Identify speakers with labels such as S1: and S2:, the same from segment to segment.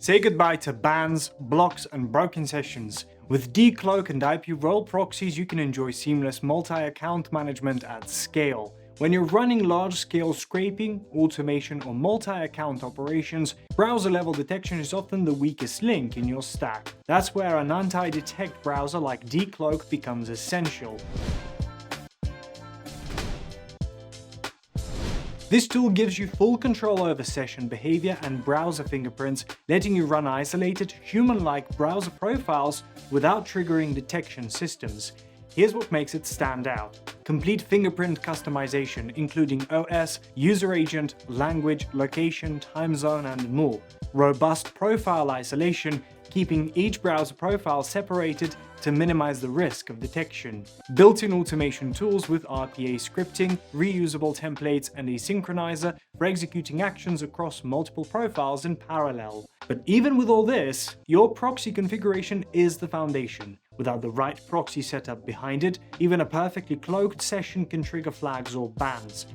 S1: Say goodbye to bans, blocks, and broken sessions. With DICloak and IPRoyal Proxies, you can enjoy seamless multi-account management at scale. When you're running large-scale scraping, automation, or multi-account operations, browser-level detection is often the weakest link in your stack. That's where an anti-detect browser like DICloak becomes essential. This tool gives you full control over session behavior and browser fingerprints, letting you run isolated, human-like browser profiles without triggering detection systems. Here's what makes it stand out. Complete fingerprint customization, including OS, user agent, language, location, time zone, and more. Robust profile isolation, keeping each browser profile separated to minimize the risk of detection. Built-in automation tools with RPA scripting, reusable templates, and a synchronizer for executing actions across multiple profiles in parallel. But even with all this, your proxy configuration is the foundation. Without the right proxy setup behind it, even a perfectly cloaked session can trigger flags or bans.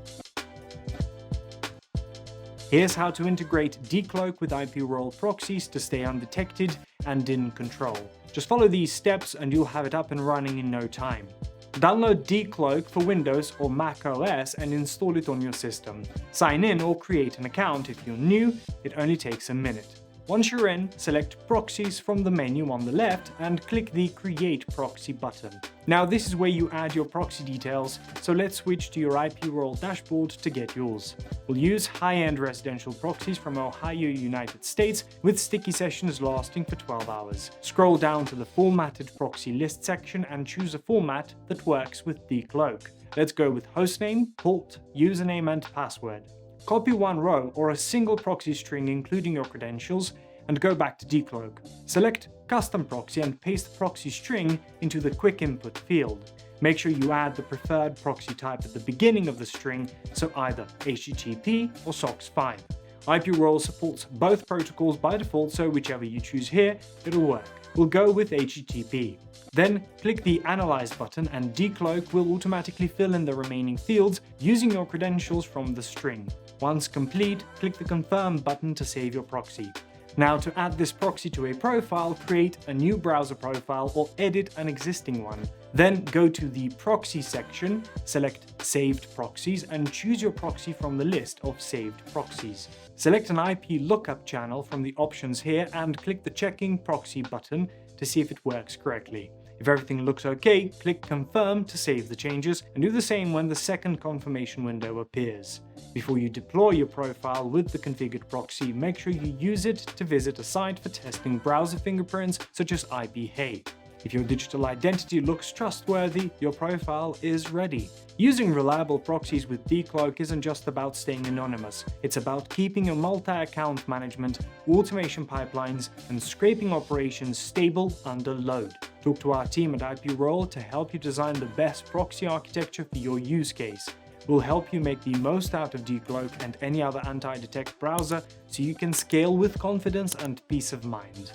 S1: Here's how to integrate DICloak with IPRoyal Proxies to stay undetected and in control. Just follow these steps and you'll have it up and running in no time. Download DICloak for Windows or Mac OS and install it on your system. Sign in or create an account if you're new, it only takes a minute. Once you're in, select Proxies from the menu on the left and click the Create Proxy button. Now this is where you add your proxy details, so let's switch to your IPRoyal dashboard to get yours. We'll use high-end residential proxies from Ohio, United States, with sticky sessions lasting for 12 hours. Scroll down to the Formatted Proxy List section and choose a format that works with DICloak. Let's go with hostname, port, username, and password. Copy one row or a single proxy string including your credentials and go back to DICloak. Select Custom Proxy and paste the proxy string into the Quick Input field. Make sure you add the preferred proxy type at the beginning of the string, so either HTTP or SOCKS 5. IPRoyal supports both protocols by default, so whichever you choose here, it'll work. We'll go with HTTP. Then click the Analyze button and DICloak will automatically fill in the remaining fields using your credentials from the string. Once complete, click the Confirm button to save your proxy. Now to add this proxy to a profile, create a new browser profile or edit an existing one. Then go to the Proxy section, select Saved Proxies and choose your proxy from the list of saved proxies. Select an IP lookup channel from the options here and click the Checking Proxy button to see if it works correctly. If everything looks okay, click Confirm to save the changes and do the same when the second confirmation window appears. Before you deploy your profile with the configured proxy, make sure you use it to visit a site for testing browser fingerprints such as IPHey. If your digital identity looks trustworthy, your profile is ready. Using reliable proxies with DICloak isn't just about staying anonymous, it's about keeping your multi-account management, automation pipelines, and scraping operations stable under load. Talk to our team at IPRoyal to help you design the best proxy architecture for your use case. We'll help you make the most out of DICloak and any other anti-detect browser so you can scale with confidence and peace of mind.